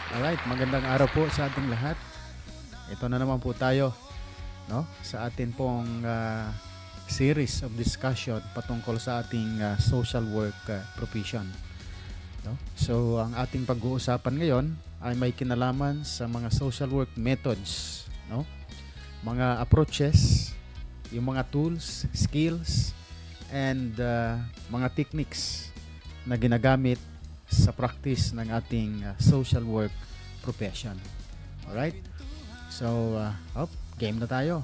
Alright, magandang araw po sa ating lahat. Ito na naman po tayo, no? Sa atin pong series of discussion patungkol sa ating social work profession, no? So, ang ating pag-uusapan ngayon ay may kinalaman sa mga social work methods, no? Mga approaches, yung mga tools, skills, and mga techniques na ginagamit sa practice ng ating social work profession. Alright? So, game na tayo.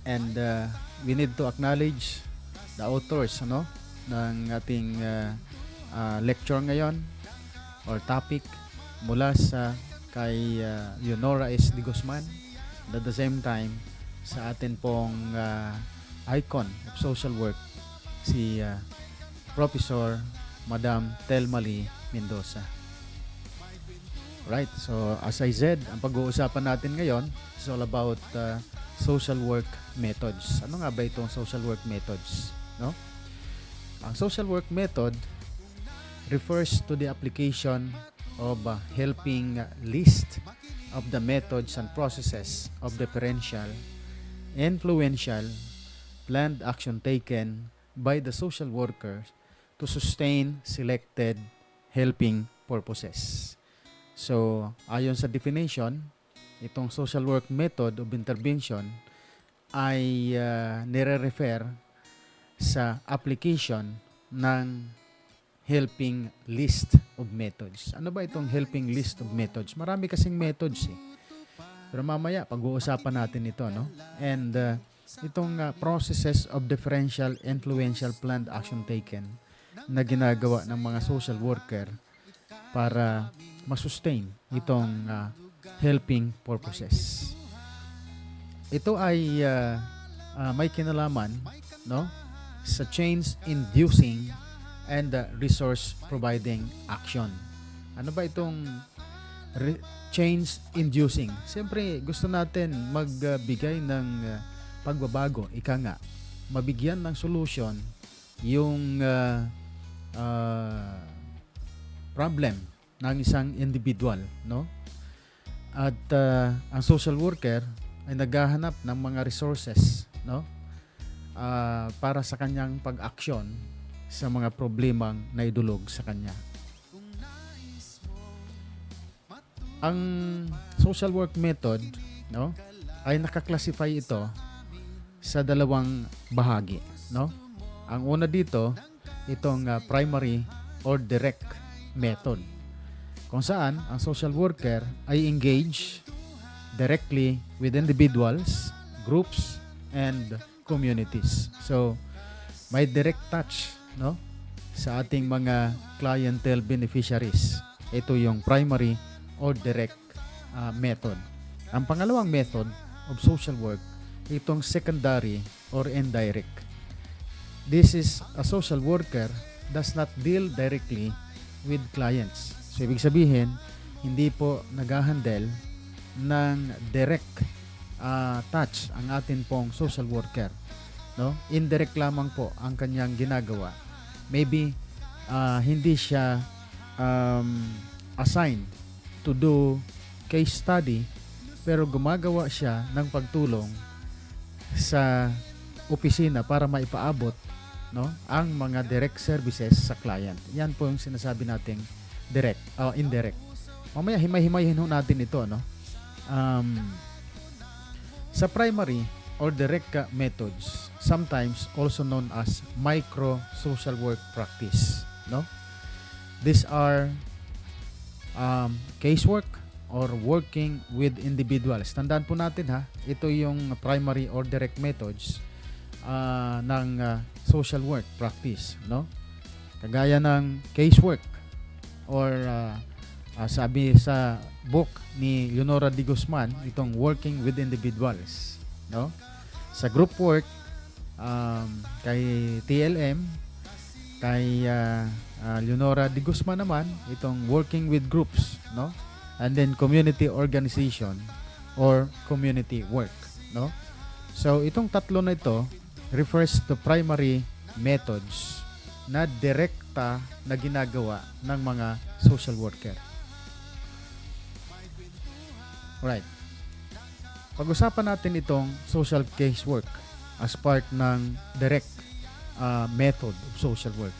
And we need to acknowledge the authors ng ating lecture ngayon or topic mula sa kay Leonora S. de Guzman. And at the same time, sa atin pong icon of social work, si Professor Madam Telmali Mendoza. Right, so as I said, ang pag-uusapan natin ngayon is all about social work methods. Ano nga ba itong social work methods? No? Ang social work method refers to the application of helping list of the methods and processes of differential, influential, planned action taken by the social workers to sustain selected helping purposes. So, ayon sa definition, itong social work method of intervention ay nire-refer sa application ng helping list of methods. Ano ba itong helping list of methods? Marami kasing methods eh. Pero mamaya, pag-uusapan natin ito, no? And itong processes of differential, influential, planned action taken na ginagawa ng mga social worker para masustain itong helping purposes. Ito ay may kinalaman, no, sa change-inducing and resource-providing action. Ano ba itong change-inducing? Siyempre, gusto natin magbigay ng pagbabago, ika nga, mabigyan ng solution yung problem ng isang individual, no? At ang social worker ay naghahanap ng mga resources, no? Para sa kanyang pag-aksyon sa mga problemang naidulog sa kanya. Ang social work method, no, ay nakaklasify ito sa dalawang bahagi, no? Ang una dito, itong primary or direct method, kung saan ang social worker ay engage directly with individuals, groups, and communities. So, may direct touch, no, sa ating mga clientele beneficiaries. Ito yung primary or direct method. Ang pangalawang method of social work, itong secondary or indirect. This is a social worker does not deal directly with clients. So, ibig sabihin, hindi po nag-handle ng direct touch ang atin pong social worker, no? Indirect lamang po ang kanyang ginagawa. Maybe hindi siya assigned to do case study, pero gumagawa siya ng pagtulong sa opisina para maipaabot, no, ang mga direct services sa client. Yan po yung sinasabi nating direct, indirect. Mamaya himay-himayin natin ito, no? Sa primary or direct methods, sometimes also known as micro social work practice, no? These are casework or working with individuals. Tandaan po natin ha, ito yung primary or direct methods ng social work practice, no? Kagaya ng casework or sabi sa book ni Leonora de Guzman, itong working with individuals, no? Sa group work, kay TLM, kay Leonora de Guzman naman, itong working with groups, no? And then community organization or community work, no? So itong tatlo na ito refers to primary methods na direkta na ginagawa ng mga social worker. Right. Pag-usapan natin itong social casework as part ng direct method of social work.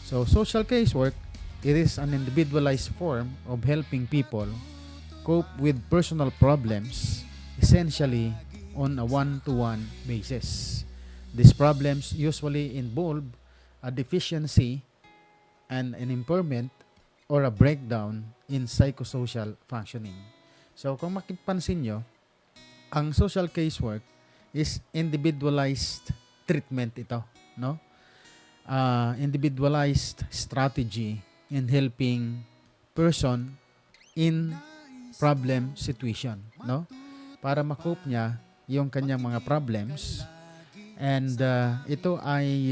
So, social casework, it is an individualized form of helping people cope with personal problems, essentially on a one-to-one basis. These problems usually involve a deficiency and an impairment or a breakdown in psychosocial functioning. So, kung makipansin nyo, ang social casework is individualized treatment ito, no? Individualized strategy in helping person in problem situation, no? Para makope niya yung kanyang mga problems, and ito ay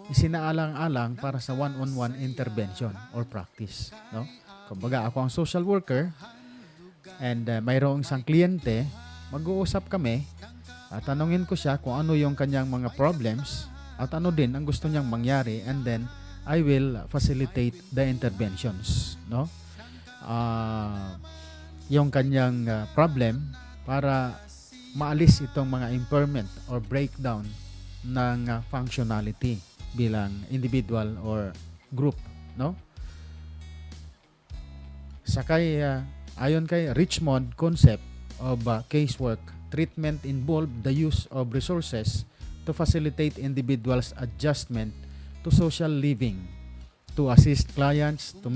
isinaalang-alang para sa one-on-one intervention or practice, no? Kumbaga, ako ang social worker and mayroong isang kliyente, mag-uusap kami at tanungin ko siya kung ano yung kanyang mga problems at ano din ang gusto niyang mangyari, and then I will facilitate the interventions, no? Yung kanyang problem para maalis itong mga impairment or breakdown ng functionality bilang individual or group, no? Ayon kay Richmond concept of casework, treatment involved the use of resources to facilitate individuals' adjustment to social living, to assist clients to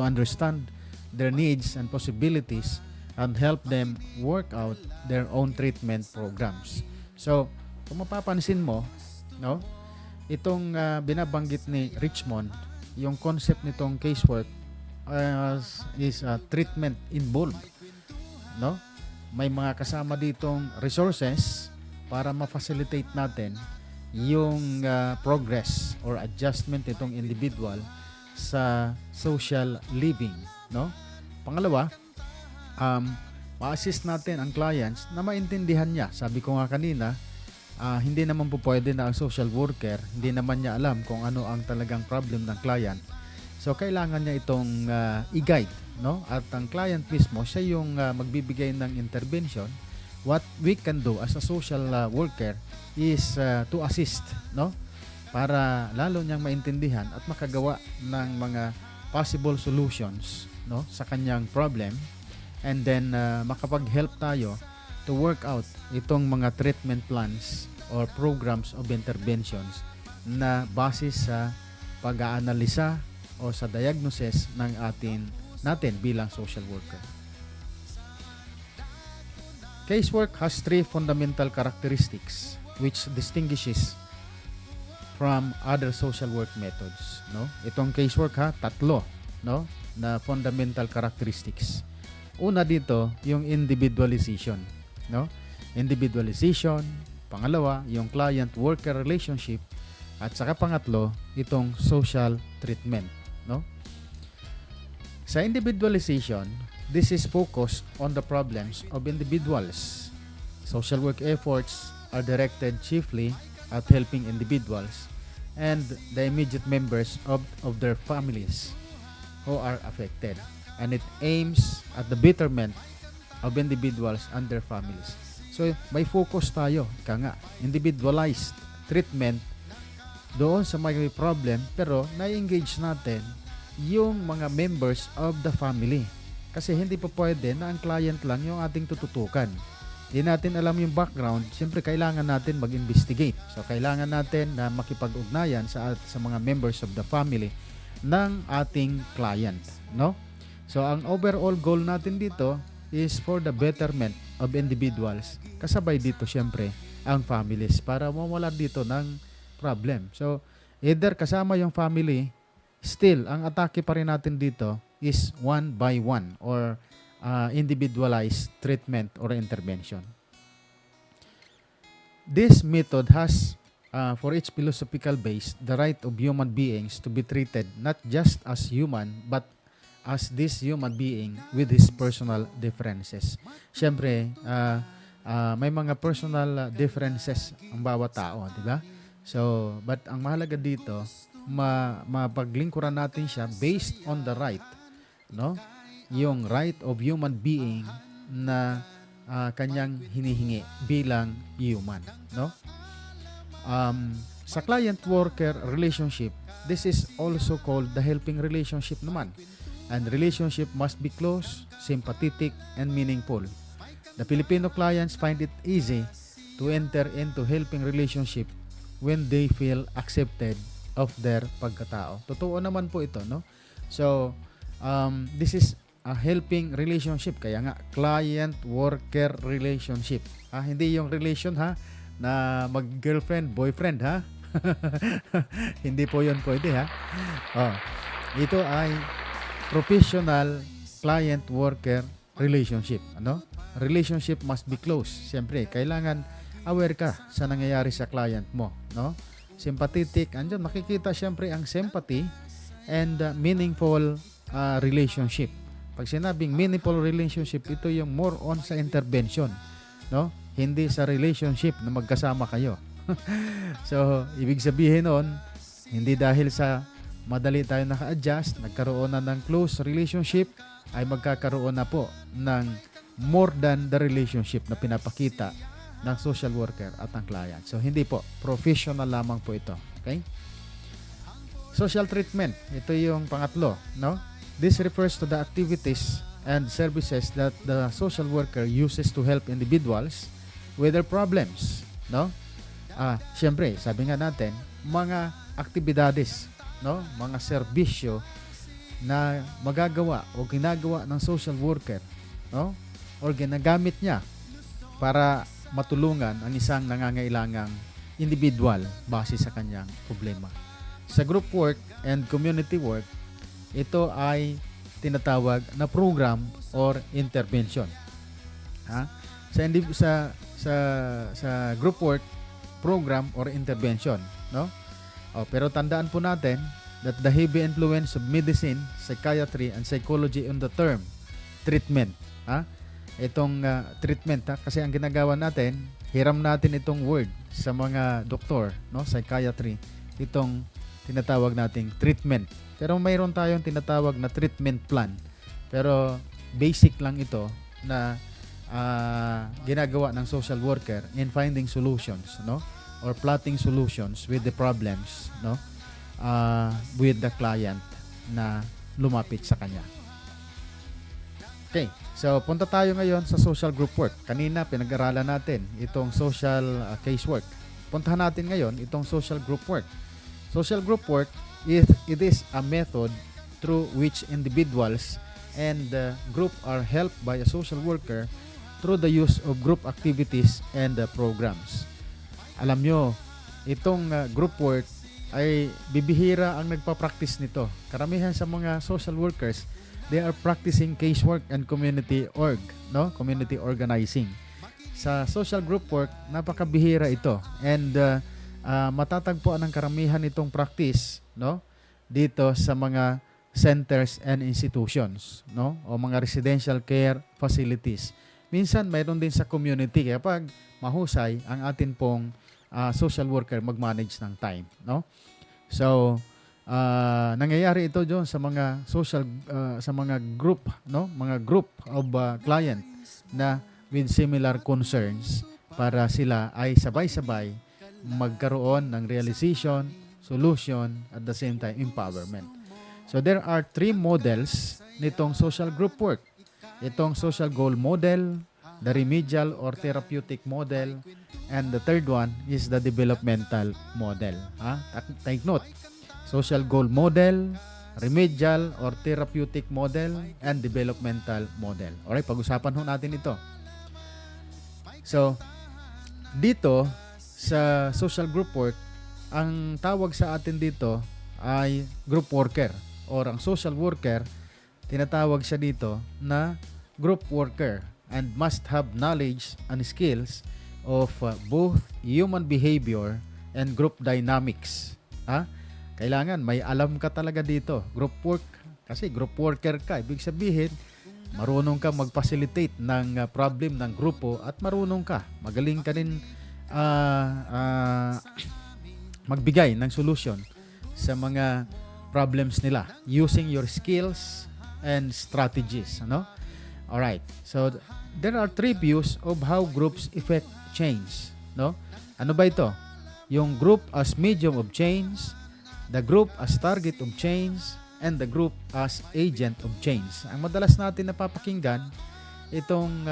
understand their needs and possibilities, and help them work out their own treatment programs. So, kung mapapansin mo, no, itong binabanggit ni Richmond, yung concept nitong casework is treatment involved, no? May mga kasama ditong resources para ma-facilitate natin yung progress or adjustment itong individual sa social living, no? Pangalawa, ma-assist natin ang clients na maintindihan niya. Sabi ko nga kanina, hindi naman po pwede na ang social worker, hindi naman niya alam kung ano ang talagang problem ng client. So, kailangan niya itong i-guide, no? At ang client mismo, siya yung magbibigay ng intervention. What we can do as a social worker is to assist, no? Para lalo niyang maintindihan at makagawa ng mga possible solutions, no, sa kanyang problem, and then makapag-help tayo to work out itong mga treatment plans or programs of interventions na base sa pag-aanalisa o sa diagnosis ng natin bilang social worker. Casework has 3 fundamental characteristics which distinguishes from other social work methods, no? Itong casework tatlo, no, na fundamental characteristics. Una dito, yung individualization, no? Individualization, pangalawa, yung client-worker relationship, at saka pangatlo, itong social treatment, no? Sa individualization, this is focused on the problems of individuals. Social work efforts are directed chiefly at helping individuals and the immediate members of their families who are affected, and it aims at the betterment of individuals and their families. So, may focus tayo, individualized treatment doon sa may problem, pero na-engage natin yung mga members of the family. Kasi hindi pa pwede na ang client lang yung ating tututukan. Hindi natin alam yung background, siyempre kailangan natin mag-investigate. So, kailangan natin na makipag-ugnayan sa mga members of the family ng ating client, no? So, ang overall goal natin dito is for the betterment of individuals. Kasabay dito, siyempre, ang families para mawala dito ng problem. So, either kasama yung family, still, ang atake pa rin natin dito is one by one or individualized treatment or intervention. This method has, for its philosophical base, the right of human beings to be treated not just as human, but as this human being with his personal differences. Siyempre, may mga personal differences ang bawat tao, di ba? So, but ang mahalaga dito, mapaglingkuran natin siya based on the right, no? yung right of human being na kanyang hinihingi bilang human, no? Sa client-worker relationship, this is also called the helping relationship naman. And relationship must be close, sympathetic, and meaningful. The Filipino clients find it easy to enter into helping relationship when they feel accepted of their pagkatao. Totoo naman po ito, no? So, this is a helping relationship. Kaya nga, client-worker relationship. Hindi yung relation, na mag-girlfriend, boyfriend, Hindi po yun pwede, Ito ay professional client-worker relationship. Ano? Relationship must be close. Siyempre, kailangan aware ka sa nangyayari sa client mo, no? Sympathetic, andyan makikita siyempre ang sympathy and meaningful relationship. Pag sinabing meaningful relationship, ito yung more on sa intervention, no? Hindi sa relationship na magkasama kayo. So, ibig sabihin nun, hindi dahil sa madali tayo naka-adjust, nagkaroon na ng close relationship, ay magkakaroon na po ng more than the relationship na pinapakita ng social worker at ng client. So, hindi po. Professional lamang po ito. Okay? Social treatment. Ito yung pangatlo, no? This refers to the activities and services that the social worker uses to help individuals with their problems, no? Siyempre, sabi nga natin, mga aktibidades, no? Mga serbisyo na magagawa o ginagawa ng social worker, no? Or ginagamit niya para matulungan ang isang nangangailangang individual base sa kanyang problema. Sa group work and community work, ito ay tinatawag na program or intervention. Sa group work, program or intervention, no? Pero tandaan po natin that the heavy influence of medicine, psychiatry, and psychology on the term treatment. Itong treatment, kasi ang ginagawa natin, hiram natin itong word sa mga doktor, no? Psychiatry, itong tinatawag nating treatment. Pero mayroon tayong tinatawag na treatment plan. Pero basic lang ito na ginagawa ng social worker in finding solutions, no? Or plotting solutions with the problems, no? With the client na lumapit sa kanya. Okay, so punta tayo ngayon sa social group work. Kanina pinag-aralan natin itong social casework. Puntahan natin ngayon itong social group work. Social group work, it is a method through which individuals and group are helped by a social worker through the use of group activities and programs. Alam nyo, itong group work ay bibihira ang nagpa-practice nito. Karamihan sa mga social workers, they are practicing casework and community org, no? Community organizing. Sa social group work, napakabihira ito. And matatagpuan ang karamihan itong practice, no? Dito sa mga centers and institutions, no? O mga residential care facilities. Minsan mayroon din sa community, kaya pag mahusay ang atin pong social worker mag-manage ng time, no? So, nangyayari ito doon sa mga social sa mga group, no? Mga group of client na with similar concerns para sila ay sabay-sabay magkaroon ng realization, solution, at the same time empowerment. So there are 3 models nitong social group work. Itong social goal model, the remedial or therapeutic model, and the third one is the developmental model. Take note. Social goal model, remedial or therapeutic model, and developmental model. Alright, pag-usapan ho natin ito. So, dito sa social group work, ang tawag sa atin dito ay group worker or ang social worker, tinatawag siya dito na group worker and must have knowledge and skills of both human behavior and group dynamics. Kailangan may alam ka talaga dito. Group work, kasi group worker ka. Ibig sabihin, marunong ka mag-facilitate ng problem ng grupo at marunong ka. Magaling ka rin magbigay ng solution sa mga problems nila using your skills and strategies, ano? All right. So there are three views of how groups effect change, no? Ano ba ito? Yung group as medium of change, the group as target of change, and the group as agent of change. Ang madalas natin napapakinggan, itong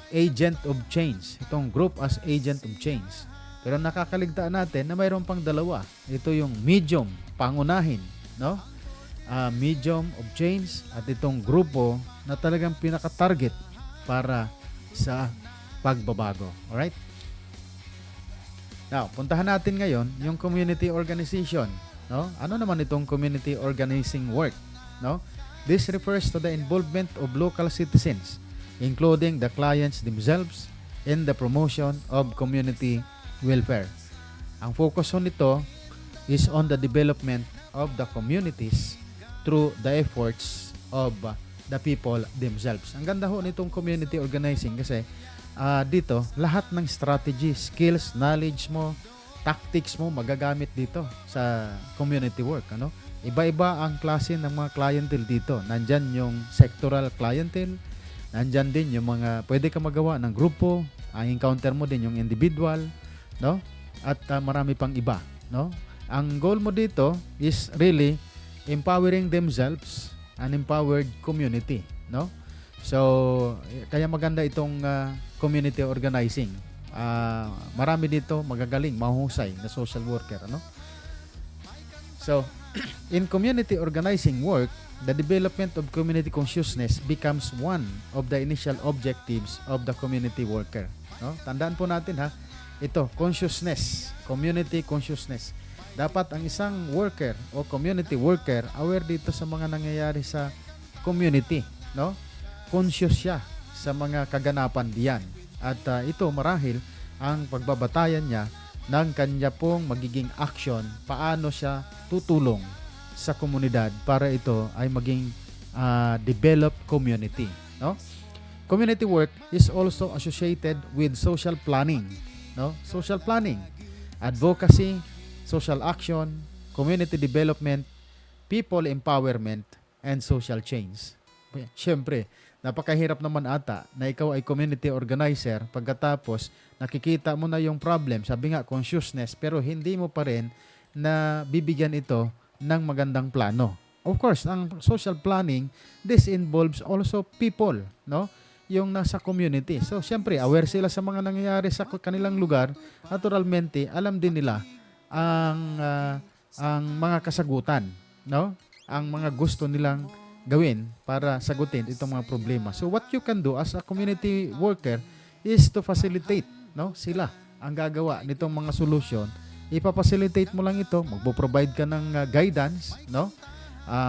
agent of change, itong group as agent of change. Pero nakakaligtaan natin na mayroon pang dalawa. Ito yung medium, pangunahin, no? Medium of change at itong grupo na talagang pinaka-target para sa pagbabago. Alright? Now, puntahan natin ngayon yung community organization. No? Ano naman itong community organizing work? No? This refers to the involvement of local citizens, including the clients themselves, in the promotion of community welfare. Ang focus nito is on the development of the communities through the efforts of the people themselves. Ang ganda ho nitong community organizing kasi dito, lahat ng strategy, skills, knowledge mo, tactics mo magagamit dito sa community work, ano? Iba-iba ang klase ng mga clientele dito. Nandyan yung sectoral clientele, nandyan din yung mga pwede ka magawa ng grupo, ang encounter mo din yung individual, no? At marami pang iba, no? Ang goal mo dito is really empowering themselves, an empowered community, no? So, kaya maganda itong community organizing. Marami dito magagaling, mahusay na social worker, ano? So, in community organizing work, the development of community consciousness becomes one of the initial objectives of the community worker, no? Tandaan po natin ha, ito, consciousness, community consciousness. Dapat ang isang worker o community worker aware dito sa mga nangyayari sa community, no? Conscious siya sa mga kaganapan diyan. At ito marahil ang pagbabatayan niya ng kanya pong magiging action, paano siya tutulong sa komunidad para ito ay maging developed community, no? Community work is also associated with social planning, no? Social planning, advocacy, social action, community development, people empowerment, and social change. Siyempre, napakahirap naman ata na ikaw ay community organizer pagkatapos nakikita mo na yung problem, sabi nga consciousness, pero hindi mo pa rin na bibigyan ito ng magandang plano. Of course, ang social planning, this involves also people, no? Yung nasa community. So, siyempre, aware sila sa mga nangyayari sa kanilang lugar. Naturalmente, alam din nila ang mga kasagutan, no? Ang mga gusto nilang gawin para sagutin itong mga problema. So what you can do as a community worker is to facilitate, no? Sila ang gagawa nitong mga solution. Ipapacilitate mo lang ito, magpo-provide ka ng guidance, no?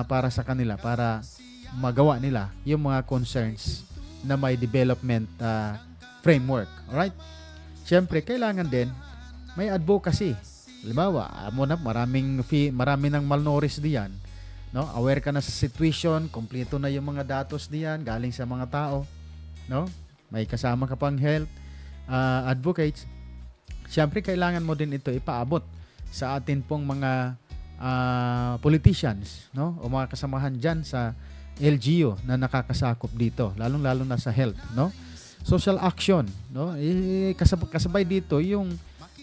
Para sa kanila, para magawa nila yung mga concerns na may development framework. Alright? Siyempre, kailangan din may advocacy. Halimbawa, marami ng malnourished diyan, no? Aware ka na sa situation, kompleto na yung mga datos diyan galing sa mga tao, no? May kasama ka pang health advocates. Siyempre, kailangan mo din ito ipaabot sa atin pong mga politicians, no? O mga kasamahan diyan sa LGU na nakakasakop dito, lalong-lalo na sa health, no? Social action, no? Kasabay dito yung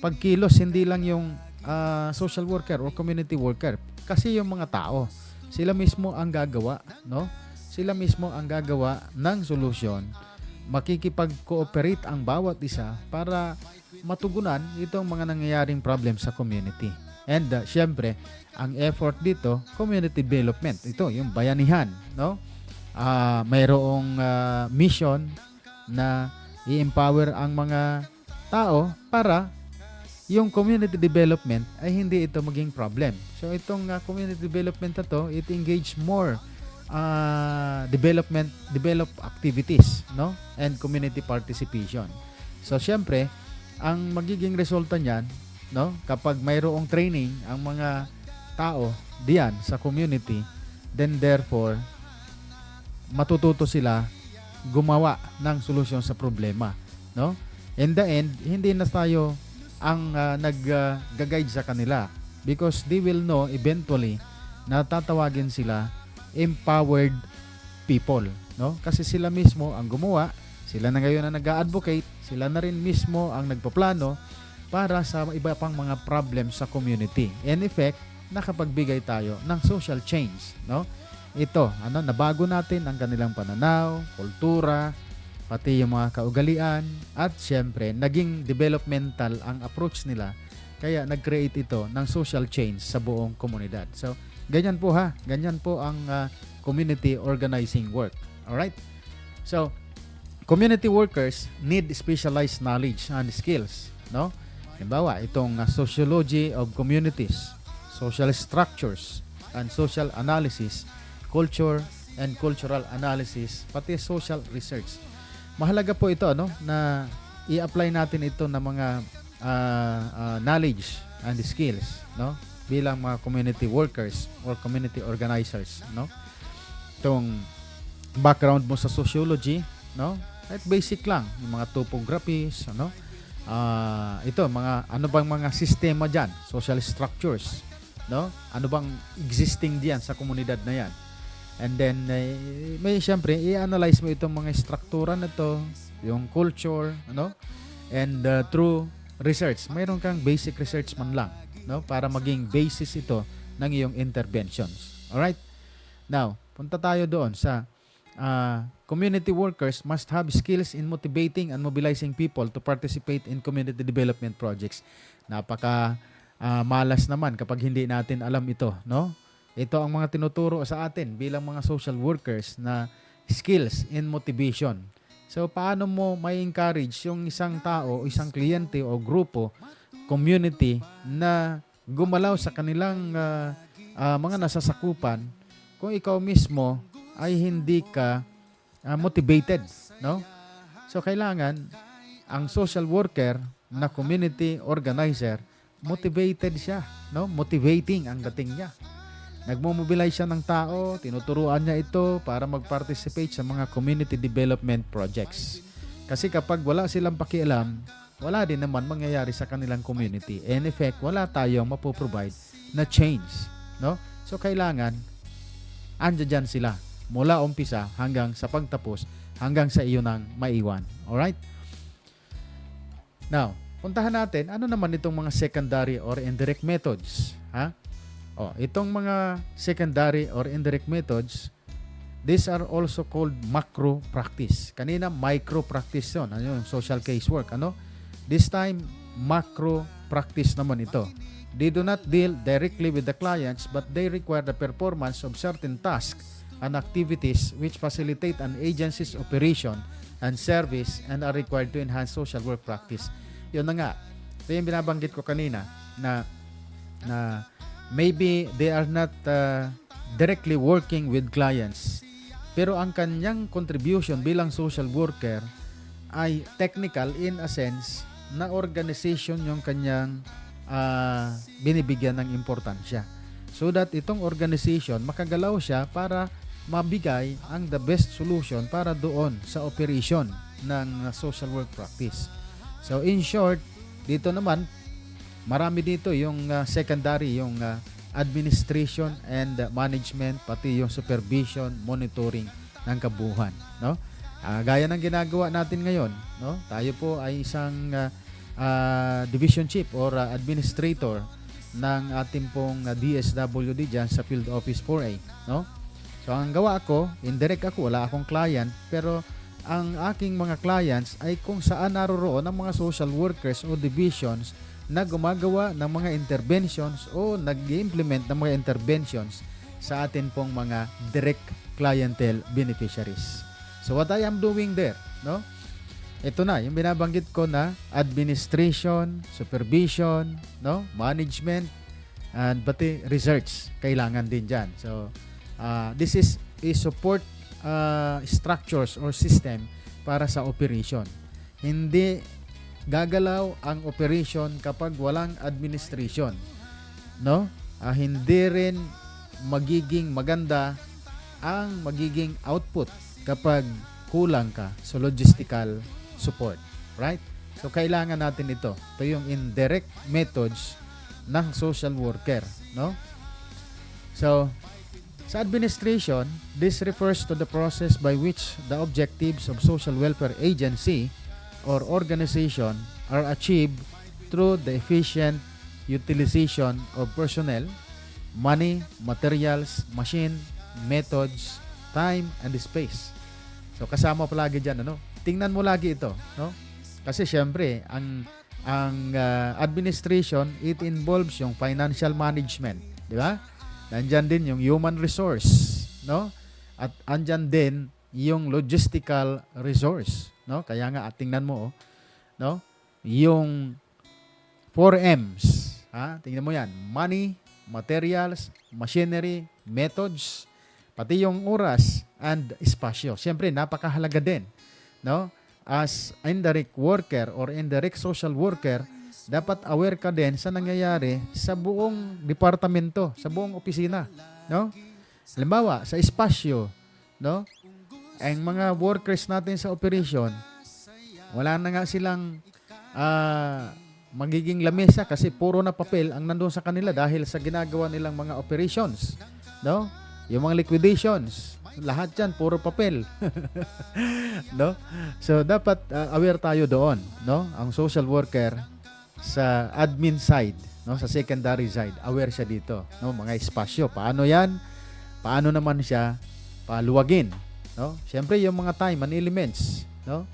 pagkilos, hindi lang yung social worker or community worker, kasi yung mga tao, sila mismo ang gagawa, no? Sila mismo ang gagawa ng solusyon. Makikipag-cooperate ang bawat isa para matugunan itong mga nangyayaring problem sa community. And syempre, ang effort dito, community development. Ito, yung bayanihan, no? Mayroong mission na i-empower ang mga tao para yung community development ay hindi ito maging problem. So itong community development na to, it engage more develop activities, no? And community participation. So syempre, ang magiging resulta niyan, no? Kapag mayroong training ang mga tao diyan sa community, then therefore matututo sila gumawa ng solusyon sa problema, no? In the end, hindi na tayo ang nag-guide sa kanila, because they will know eventually na tatawagin sila empowered people, no? Kasi sila mismo ang gumawa, sila na ngayon ang nag-a-advocate, sila na rin mismo ang nagpaplano para sa iba pang mga problems sa community. In effect, nakapagbigay tayo ng social change, no? Ito, nabago natin ang kanilang pananaw, kultura, pati yung mga kaugalian, at syempre, naging developmental ang approach nila. Kaya nag-create ito ng social change sa buong komunidad. So, ganyan po ganyan po ang community organizing work. Alright? So, community workers need specialized knowledge and skills, no? Halimbawa, itong sociology of communities, social structures and social analysis, culture and cultural analysis, pati social research. Mahalaga po ito, na i-apply natin ito na mga knowledge and skills, no? Bilang mga community workers or community organizers, no? Itong background mo sa sociology, no? Kahit basic lang, yung mga topographies, ito, mga ano bang mga sistema diyan, social structures, no? Ano bang existing diyan sa komunidad na 'yan? And then may siyempre i-analyze mo itong mga struktura na to, yung culture, and through research, mayroon kang basic research man lang, no? Para maging basis ito ng iyong interventions. Alright? Now, punta tayo doon sa community workers must have skills in motivating and mobilizing people to participate in community development projects. Napaka malas naman kapag hindi natin alam ito, no? Ito ang mga tinuturo sa atin bilang mga social workers na skills in motivation. So, paano mo may encourage yung isang tao, isang kliyente o grupo, community na gumalaw sa kanilang mga nasasakupan kung ikaw mismo ay hindi ka motivated, no? So, kailangan ang social worker na community organizer, motivated siya, no? Motivating ang dating niya. Nagmo-mobilize siya ng tao, tinuturuan niya ito para mag-participate sa mga community development projects. Kasi kapag wala silang pakialam, wala din naman mangyayari sa kanilang community. In effect, wala tayong mapoprovide na change, no? So, kailangan andyan sila mula umpisa hanggang sa pagtapos, hanggang sa iyo nang maiwan. Alright? Now, puntahan natin, ano naman itong mga secondary or indirect methods? Itong mga secondary or indirect methods, these are also called macro practice. Kanina, micro practice yun. Yung social casework. This time, macro practice naman ito. They do not deal directly with the clients, but they require the performance of certain tasks and activities which facilitate an agency's operation and service and are required to enhance social work practice. Yun na nga. Ito yung binabanggit ko kanina na maybe they are not directly working with clients, pero ang kanyang contribution bilang social worker ay technical in a sense na organization yung kanyang binibigyan ng importansya. So that itong organization, makagalaw siya para mabigay ang the best solution para doon sa operation ng social work practice. So in short, dito naman, marami dito yung secondary, yung administration and management, pati yung supervision, monitoring ng kabuuan, no? Gaya ng ginagawa natin ngayon, no? Tayo po ay isang division chief or administrator ng ating pong DSWD dyan sa Field Office 4A, no? So ang gawa ko, indirect ako, wala akong client, pero ang aking mga clients ay kung saan naroroon ang mga social workers o divisions na gumagawa ng mga interventions o nag-implement ng mga interventions sa atin pong mga direct clientele beneficiaries. So what I am doing there, no? Ito na, yung binabanggit ko na administration, supervision, no? Management, and pati research, kailangan din dyan. So, this is a support structures or system para sa operation. Hindi gagalaw ang operation kapag walang administration, no? Hindi rin magiging maganda ang magiging output kapag kulang ka sa logistical support, right? So kailangan natin ito. Ito yung indirect methods ng social worker, no? So Sa administration, this refers to the process by which the objectives of social welfare agency or organization are achieved through the efficient utilization of personnel, money, materials, machine, methods, time, and space. So kasama palagi diyan, ano? Tingnan mo lagi ito, no? Kasi syempre, ang administration, it involves yung financial management, di ba? Nandyan din yung human resource, no? At andyan din yung logistical resource, no? Kaya nga tingnan mo, no? Yung 4Ms, ha? Tingnan mo yan, money, materials, machinery, methods, pati yung oras and espasyo. Siyempre, napakahalaga din, no? As indirect worker or indirect social worker, dapat aware ka din sa nangyayari sa buong departamento, sa buong opisina, no? Halimbawa, sa espasyo, no? Ang mga workers natin sa operation, wala na nga silang magiging lamesa kasi puro na papel ang nandoon sa kanila dahil sa ginagawa nilang mga operations, no? Yung mga liquidations, lahat yan puro papel. No? So dapat aware tayo doon, no? Ang social worker sa admin side, no, sa secondary side, aware siya dito, no? Mga espasyo, paano yan? Paano naman siya paluwagin, no? Siyempre yung mga time and elements, no?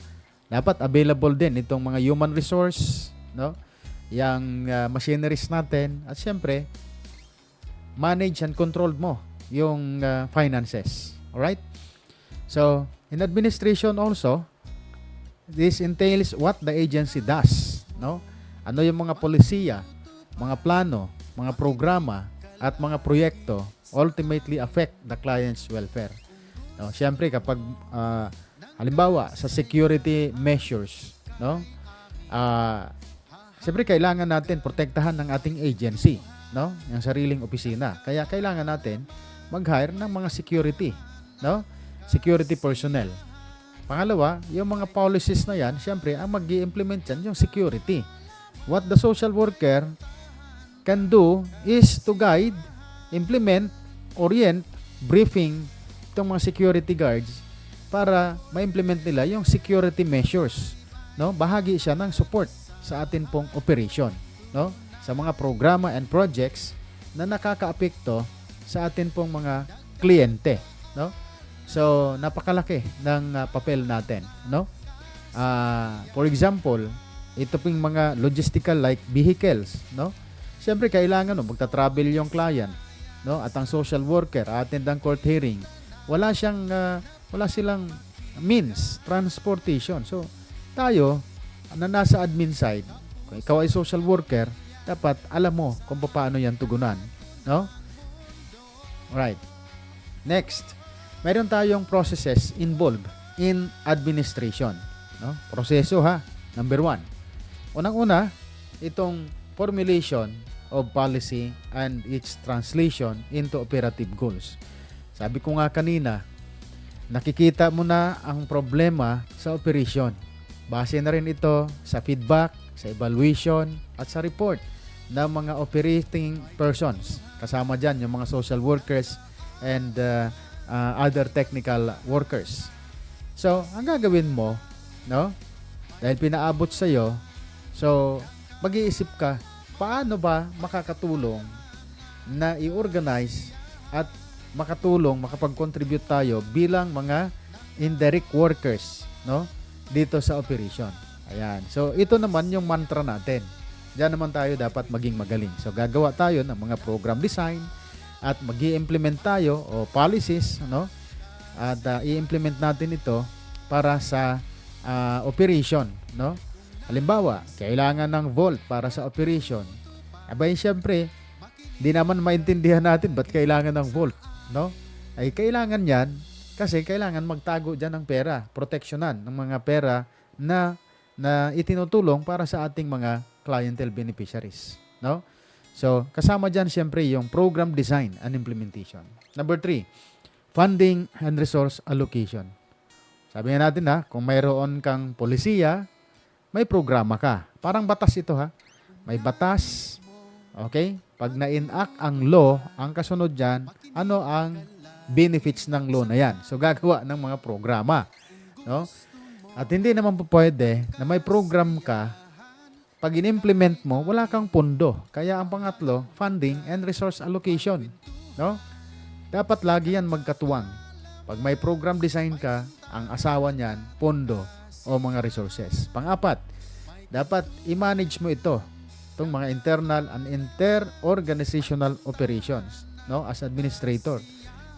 Dapat available din itong mga human resource, no? Yang machineries natin at siyempre manage and control mo yung finances. Alright? So, in administration also, this entails what the agency does, no? Ano yung mga polisiya, mga plano, mga programa, at mga proyekto ultimately affect the client's welfare. No? Siyempre, kapag, halimbawa, sa security measures, no? Siyempre, kailangan natin protektahan ng ating agency, no? Yung sariling opisina. Kaya kailangan natin mag-hire ng mga security, no? Security personnel. Pangalawa, yung mga policies na yan, siyempre, ang mag-i-implement yan, yung security. What the social worker can do is to guide, implement, orient, briefing itong mga security guards para ma-implement nila yung security measures, no? Bahagi siya ng support sa atin pong operation, no? Sa mga programa and projects na nakakaapekto sa atin pong mga kliyente, no? So, napakalaki ng papel natin, no? For example, ito pong mga logistical like vehicles, no? Siyempre, kailangan magta-travel yung client, no? At ang social worker, attend ang court hearing. Wala silang means, transportation. So, tayo, na nasa admin side, kung ikaw ay social worker, dapat alam mo kung paano yan tugunan, no? Alright. Next, mayroon tayong processes involved in administration, no? Proseso ha. Number 1. Unang-una, itong formulation of policy and its translation into operative goals. Sabi ko nga kanina, nakikita mo na ang problema sa operation. Base na rin ito sa feedback, sa evaluation, at sa report ng mga operating persons. Kasama dyan yung mga social workers and other technical workers. So, ang gagawin mo, no? Dahil pinaabot sa'yo, so, mag-iisip ka, paano ba makakatulong na i-organize at makapag-contribute tayo bilang mga indirect workers, no? Dito sa operation. Ayan. So, ito naman yung mantra natin. Diyan naman tayo dapat maging magaling. So, gagawa tayo ng mga program design at mag-i-implement tayo o policies, no? At i-implement natin ito para sa operation, no? Halimbawa, kailangan ng vault para sa operation. Abay, syempre, di naman maintindihan natin ba't kailangan ng vault, no? Ay, kailangan yan kasi kailangan magtago dyan ng pera, proteksyonan ng mga pera na itinutulong para sa ating mga clientele beneficiaries, no? So, kasama dyan siyempre yung program design and implementation. Number 3, funding and resource allocation. Sabi nga natin kung mayroon kang polisiya, may programa ka. Parang batas ito May batas, okay? Pag na-enact ang law, ang kasunod dyan, ano ang benefits ng loan na yan. So gagawa ng mga programa, no? At hindi naman po pwede na may program ka, pag in-implement mo, wala kang pondo. Kaya ang pangatlo, funding and resource allocation, no? Dapat lagi yan magkatuwang. Pag may program design ka, ang asawa niyan, pondo o mga resources. Pang-apat, dapat i-manage mo ito, itong mga internal and inter-organizational operations, no? As administrator.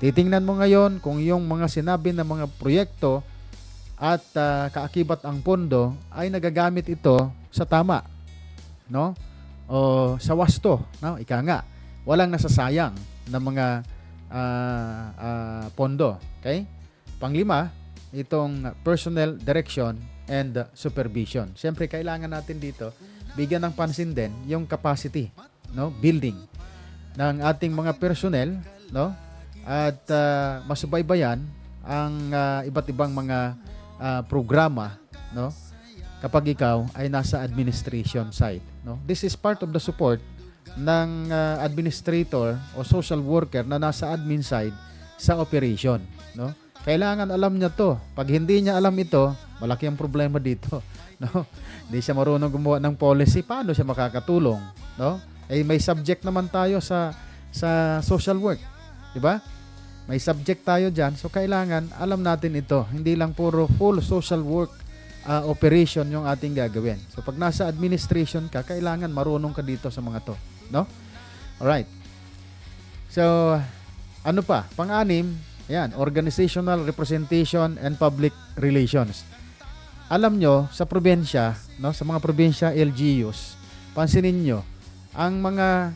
Titingnan mo ngayon kung yung mga sinabi na mga proyekto at kaakibat ang pondo ay nagagamit ito sa tama, no? O sa wasto, no? Ika nga, walang nasasayang na mga pondo. Okay? Panglima, itong personnel direction and supervision. Siyempre, kailangan natin dito bigyan ng pansin din yung capacity, no? Building ng ating mga personnel, no? At masubaybayan ang iba't ibang mga programa, no? Kapag ikaw ay nasa administration side, no? This is part of the support ng administrator o social worker na nasa admin side sa operation, no? Kailangan alam niya to. Pag hindi niya alam ito, malaki ang problema dito, no? Hindi siya marunong gumawa ng policy, paano siya makakatulong, no? Eh may subject naman tayo sa social work, di ba? May subject tayo dyan, so kailangan alam natin ito. Hindi lang puro full social work operation yung ating gagawin. So pag nasa administration ka, kailangan marunong ka dito sa mga to, no? Alright. So, ano pa? Pang-anim, ayan, organizational representation and public relations. Alam nyo, sa probinsya, no, sa mga probinsya LGUs, pansinin nyo, ang mga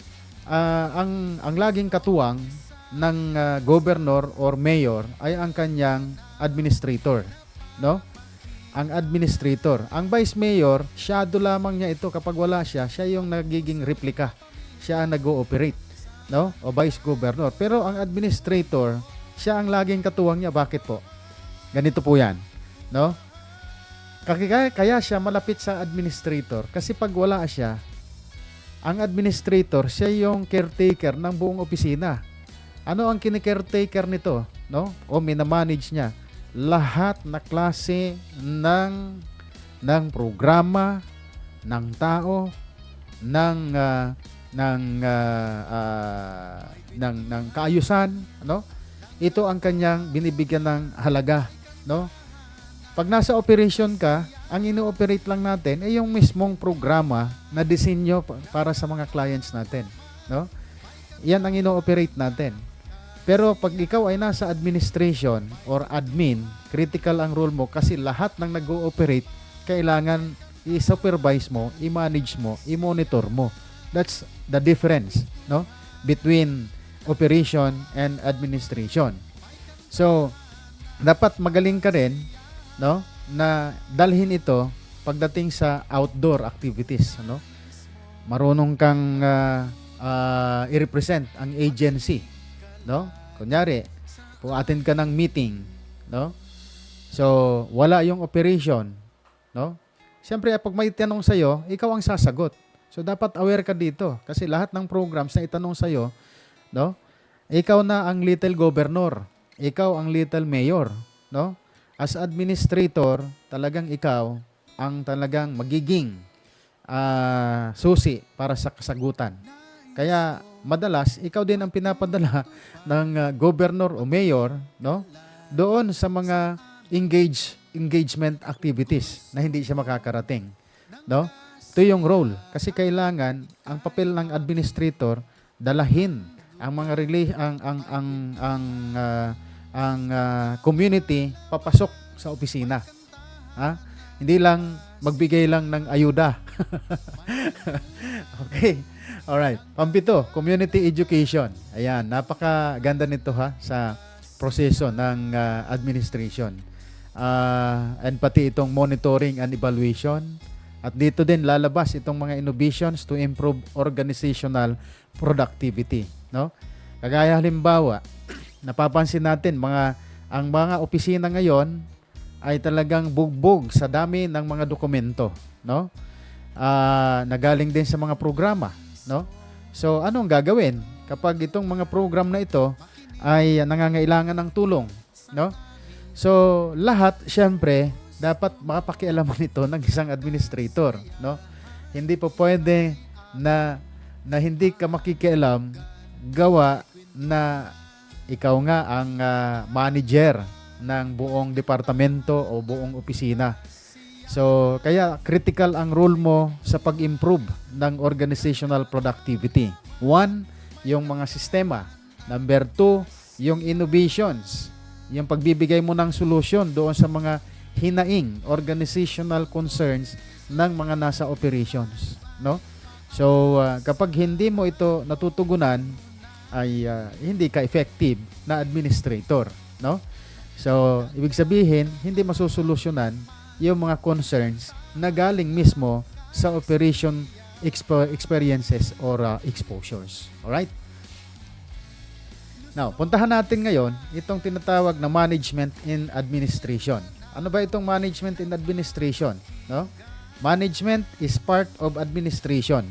ang laging katuwang ng governor or mayor ay ang kanyang administrator, no? Ang administrator. Ang vice mayor, shadow lamang niya ito. Kapag wala siya, siya yung nagiging replika. Siya ang nag-ooperate, no? O vice governor. Pero ang administrator, siya ang laging katuwang niya. Bakit po? Ganito po yan, no? Kaya siya malapit sa administrator. Kasi pag wala siya, ang administrator, siya yung caretaker ng buong opisina. Ano ang kini-caretaker nito, no? O minamanage niya? Lahat na klase ng programa, ng tao, ng kaayusan, no? Ito ang kanyang binibigyan ng halaga, no? Pag nasa operation ka, ang ino-operate lang natin ay yung mismong programa na disenyo para sa mga clients natin, no? Yan ang ino-operate natin. Pero pag ikaw ay nasa administration or admin, critical ang role mo kasi lahat ng nag-ooperate, kailangan i-supervise mo, i-manage mo, i-monitor mo. That's the difference, no? Between operation and administration. So, dapat magaling ka rin, no? Na dalhin ito pagdating sa outdoor activities, no? Marunong kang i-represent ang agency, no? Kunyari, kung attend ka ng meeting, no? So, wala yung operation, no? Siyempre, pag may tanong sa'yo, ikaw ang sasagot. So, dapat aware ka dito. Kasi lahat ng programs na itanong sa'yo, no? Ikaw na ang little governor. Ikaw ang little mayor, no? As administrator, talagang ikaw ang talagang magiging susi para sa kasagutan. Kaya madalas ikaw din ang pinapadala ng governor o mayor, no? Doon sa mga engagement activities na hindi siya makakarating, no? Ito yung role kasi kailangan ang papel ng administrator dalahin ang mga community papasok sa opisina. Ha? Hindi lang magbigay lang ng ayuda. Okay. Alright. Pampito, community education. Ayan, napakaganda nito ha sa proseso ng administration. And pati itong monitoring and evaluation. At dito din lalabas itong mga innovations to improve organizational productivity, no? Kagaya halimbawa, napapansin natin ang mga opisina ngayon ay talagang bugbog sa dami ng mga dokumento, no? Nagaling din sa mga programa, no? So, anong gagawin kapag itong mga program na ito ay nangangailangan ng tulong, no? So, lahat syempre dapat makapakialaman nito ng isang administrator, no? Hindi po pwede na hindi ka makikialam gawa na ikaw nga ang manager ng buong departamento o buong opisina. So, kaya critical ang role mo sa pag-improve ng organizational productivity. 1, yung mga sistema. Number 2, yung innovations. Yung pagbibigay mo ng solusyon doon sa mga hinaing organizational concerns ng mga nasa operations, no? So, kapag hindi mo ito natutugunan, ay hindi ka effective na administrator, no? So, ibig sabihin, hindi masusolusyonan yung mga concerns na galing mismo sa operation experiences or exposures. Alright? Now, puntahan natin ngayon itong tinatawag na management in administration. Ano ba itong management in administration? No? Management is part of administration,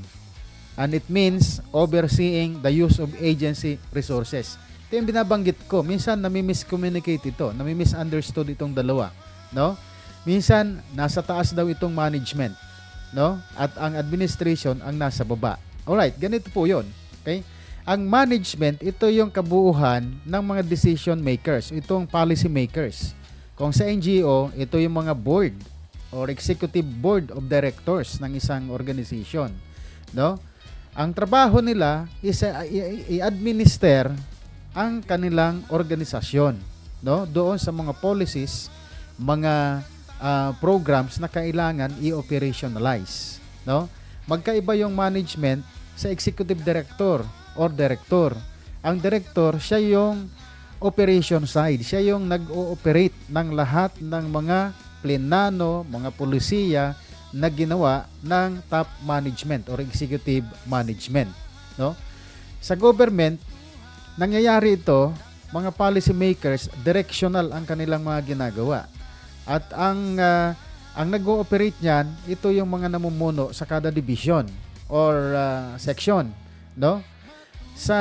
and it means overseeing the use of agency resources. Ito yung binabanggit ko. Minsan nami-miscommunicate ito, nami-misunderstood itong dalawa, no? Minsan nasa taas daw itong management, no? At ang administration ang nasa baba. Alright, ganito po 'yon. Okay? Ang management, ito yung kabuuan ng mga decision makers, itong policy makers. Kung sa NGO, ito yung mga board or executive board of directors ng isang organization, no? Ang trabaho nila is i-administer ang kanilang organisasyon, no? Doon sa mga policies, mga programs na kailangan i-operationalize, no? Magkaiba yung management sa executive director or director. Ang director, siya yung operation side. Siya yung nag-ooperate ng lahat ng mga plenano, mga polisiya na ginawa ng top management or executive management, no? Sa government, nangyayari ito, mga policy makers, directional ang kanilang mga ginagawa. At ang nag-ooperate niyan, ito yung mga namumuno sa kada division or section, no? Sa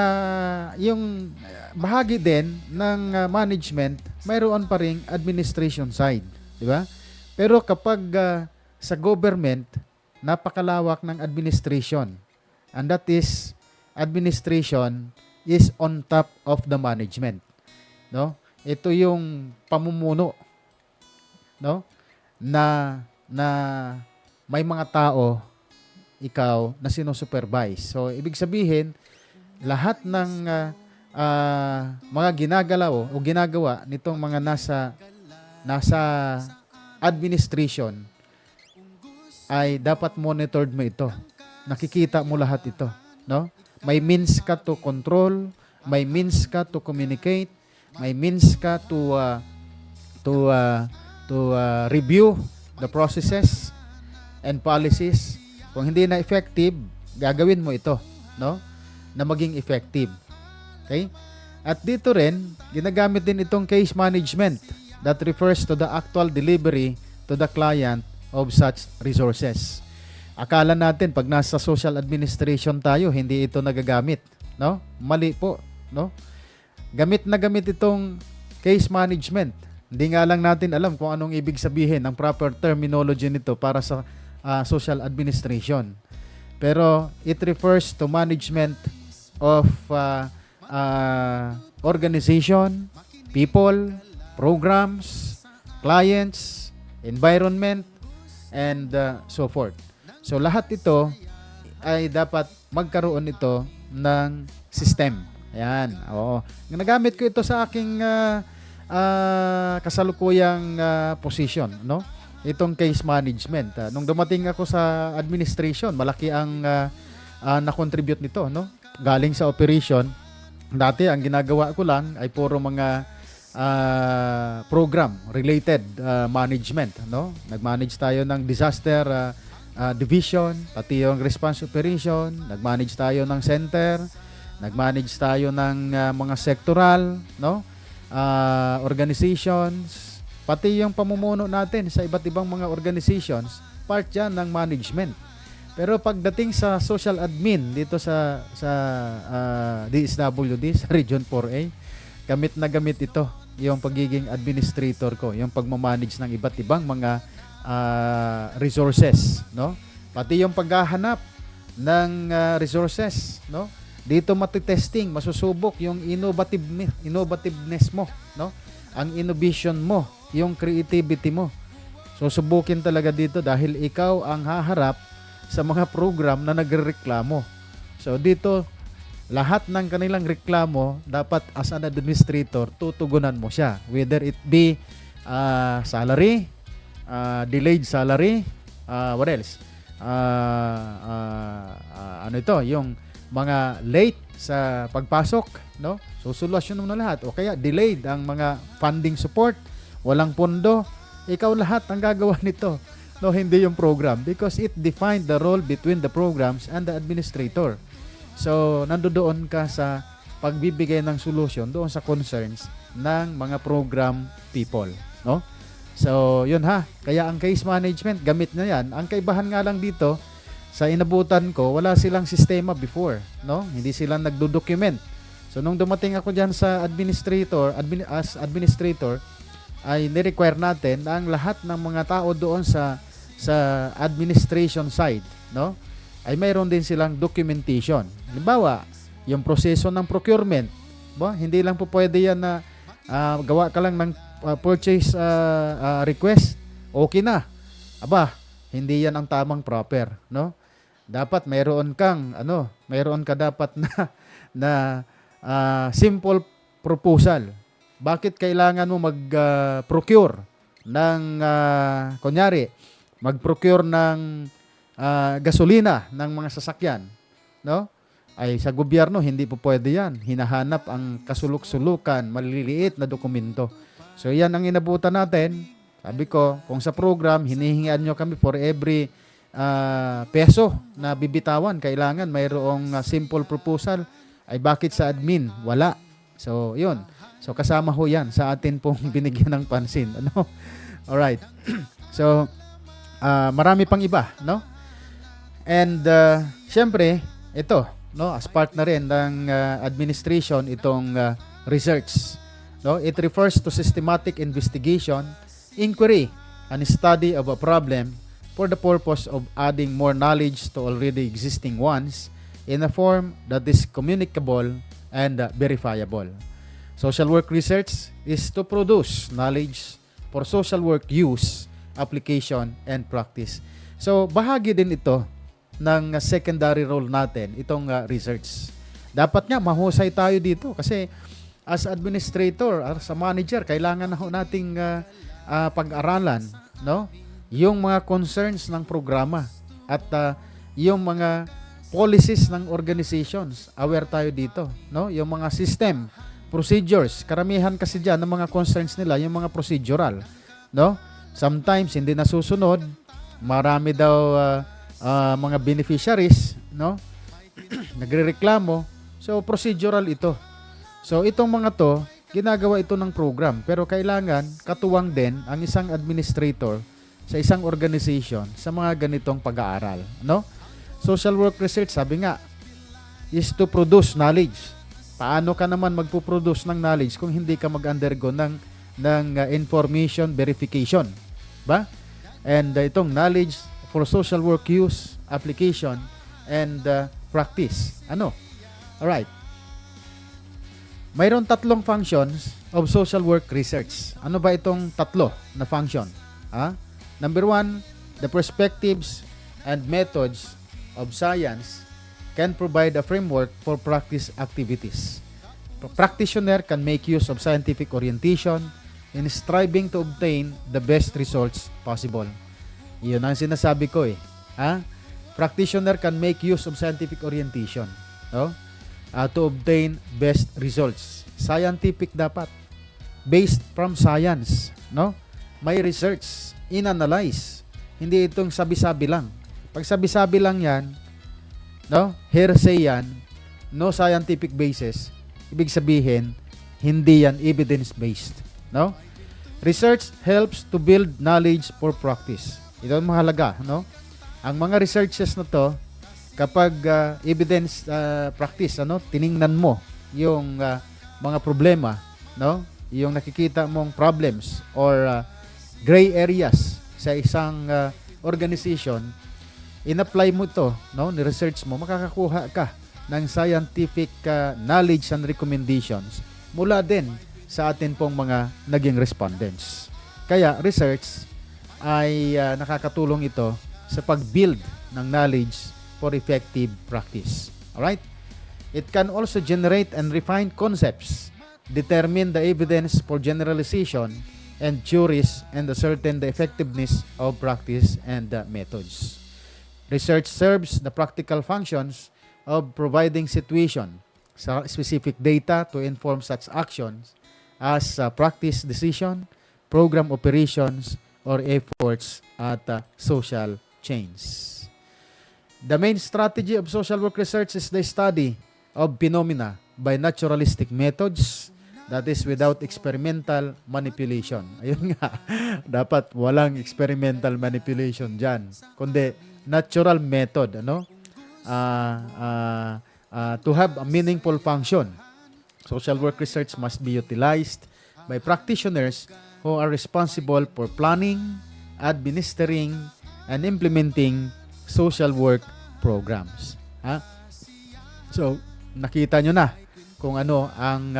yung bahagi din ng management, mayroon pa ring administration side, di ba? Pero kapag sa government, napakalawak ng administration, and that is administration is on top of the management, no? Ito yung pamumuno, no? Na may mga tao ikaw na sinusupervise. So ibig sabihin, lahat ng mga ginagalaw o ginagawa nitong mga nasa administration ay dapat monitored mo ito. Nakikita mo lahat ito, no? May means ka to control, may means ka to communicate, may means ka to review the processes and policies. Kung hindi na effective, gagawin mo ito, no? Na maging effective. Okay? At dito rin, ginagamit din itong case management that refers to the actual delivery to the client of such resources. Akala natin pag nasa social administration tayo, hindi ito nagagamit, no? Mali po, no? Gamit na gamit itong case management. Hindi nga lang natin alam kung anong ibig sabihin ng proper terminology nito para sa social administration. Pero it refers to management of organization, people, programs, clients, environment, and so forth. So lahat ito ay dapat magkaroon ito ng system. Ayan, oo. Nagamit ko ito sa aking kasalukuyang position, no? Itong case management. Nung dumating ako sa administration, malaki ang na-contribute nito, no? Galing sa operation, dati ang ginagawa ko lang ay puro mga program related management, no? Nag-manage tayo ng disaster division, pati yung response operation, nag-manage tayo ng center, nag-manage tayo ng mga sectoral, no? Organizations, pati yung pamumuno natin sa iba't ibang mga organizations, part yan ng management. Pero pagdating sa social admin dito sa DSWD, sa Region 4A, gamit na gamit ito, yung pagiging administrator ko, yung pagmamanage ng iba't ibang mga resources, no? Pati yung paghahanap ng resources, no? Dito matitesting, masusubok yung innovativeness mo, no? Ang innovation mo, yung creativity mo. Susubukin talaga dito dahil ikaw ang haharap sa mga program na nagrereklamo. So dito, lahat ng kanilang reklamo, dapat as an administrator, tutugunan mo siya. Whether it be salary, delayed salary, what else? Ano ito? Yung mga late sa pagpasok, no? So, solusyon mo na lahat. O kaya, delayed ang mga funding support, walang pondo. Ikaw lahat ang gagawa nito. No, hindi yung program. Because it defined the role between the programs and the administrator. So, nandoon ka sa pagbibigay ng solution doon sa concerns ng mga program people, no? So, yun ha. Kaya ang case management, gamit na yan. Ang kaibahan nga lang dito, sa inabutan ko, wala silang sistema before, no? Hindi sila nagdo-document. So, nung dumating ako dyan sa as administrator, ay ni-require natin na ang lahat ng mga tao doon sa administration side, no? Ay mayroon din silang documentation. Halimbawa, yung proseso ng procurement, hindi lang po pwede yan na gawa ka lang ng purchase request, okay na. Hindi yan ang tamang proper, no? Dapat mayroon ka dapat na simple proposal. Bakit kailangan mo mag-procure ng kunyari, mag-procure ng gasolina ng mga sasakyan, no? Ay sa gobyerno hindi po pwede yan. Hinahanap ang kasuluk-sulukan, maliliit na dokumento. So yan ang inabutan natin. Sabi ko, kung sa program hinihingian nyo kami for every peso na bibitawan, kailangan mayroong simple proposal. Ay bakit sa admin wala? So yun. So kasama ho yan sa atin pong binigyan ng pansin, ano? Alright. So marami pang iba, no? And syempre, ito, no, as part na rin ng administration itong research, no? It refers to systematic investigation, inquiry, and study of a problem for the purpose of adding more knowledge to already existing ones in a form that is communicable and verifiable. Social work research is to produce knowledge for social work use, application, and practice. So, bahagi din ito ng secondary role natin, itong research. Dapat nga, mahusay tayo dito kasi as administrator, as a manager, kailangan na ho nating pag-aralan, no? Yung mga concerns ng programa at yung mga policies ng organizations, aware tayo dito, no? Yung mga system, procedures, karamihan kasi diyan ng mga concerns nila, yung mga procedural, no? Sometimes hindi nasusunod, marami daw mga beneficiaries, no? Nagrereklamo. So procedural ito. So itong mga to, ginagawa ito ng program, pero kailangan katuwang din ang isang administrator sa isang organization sa mga ganitong pag-aaral, no? Social work research, sabi nga, is to produce knowledge. Paano ka naman magpo-produce ng knowledge kung hindi ka mag-undergo ng information verification, ba? And itong knowledge for social work use, application, and practice. Ano? Alright. Mayroon tatlong functions of social work research. Ano ba itong tatlo na function? Number 1, the perspectives and methods of science can provide a framework for practice activities. A practitioner can make use of scientific orientation in striving to obtain the best results possible. Iyon ang sinasabi ko eh. Practitioner can make use of scientific orientation, no? To obtain best results. Scientific dapat. Based from science, no? May research, in-analyze. Hindi itong sabi-sabi lang. Pag sabi-sabi lang yan, no? Hearsay yan, no scientific basis. Ibig sabihin, hindi yan evidence-based, no? Research helps to build knowledge for practice. Ito ang mahalaga, no? Ang mga researches na to, kapag evidence practice, tiningnan mo yung mga problema, no? Yung nakikita mong problems or gray areas sa isang organization, in-apply mo to, no? Ni-research mo, makakakuha ka ng scientific knowledge and recommendations mula din sa atin pong mga naging respondents. Kaya research ay nakakatulong ito sa pag-build ng knowledge for effective practice. Alright? It can also generate and refine concepts, determine the evidence for generalization, and theories, and ascertain the effectiveness of practice and methods. Research serves the practical functions of providing specific data to inform such actions as practice decision, program operations, or efforts at social change. The main strategy of social work research is the study of phenomena by naturalistic methods, that is without experimental manipulation. Ayun nga, dapat walang experimental manipulation dyan, kundi natural method, ano? To have a meaningful function. Social work research must be utilized by practitioners who are responsible for planning, administering, and implementing social work programs. So, nakita nyo na kung ano ang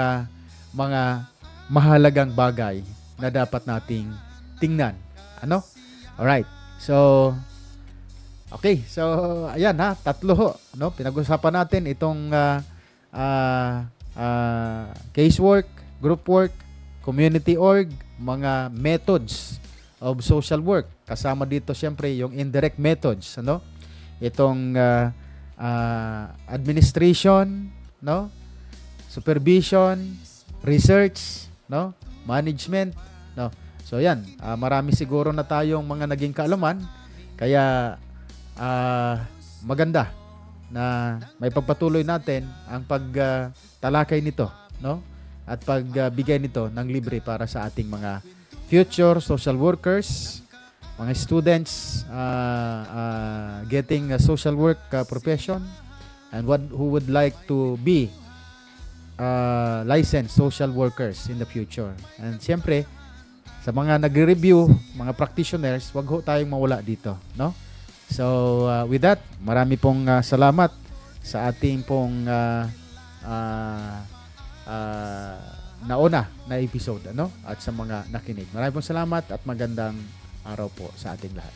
mga mahalagang bagay na dapat nating tingnan. Ano? Alright. So, okay. So, ayan tatlo ho. No? Pinag-usapan natin itong casework, group work, community org, mga methods of social work. Kasama dito siyempre yung indirect methods, ano? Itong administration, no? Supervision, research, no? Management, no? So yan, marami siguro na tayong mga naging kaalaman, kaya maganda na may pagpatuloy natin ang pagtalakay nito, no? At pagbigay nito ng libre para sa ating mga future social workers, mga students getting a social work profession, and who would like to be licensed social workers in the future. And siyempre, sa mga nagre-review, mga practitioners, wag ho tayong mawala dito, no? So, with that, marami pong salamat sa ating pong nauna na episode, ano? At sa mga nakinig. Maraming pong salamat at magandang araw po sa ating lahat.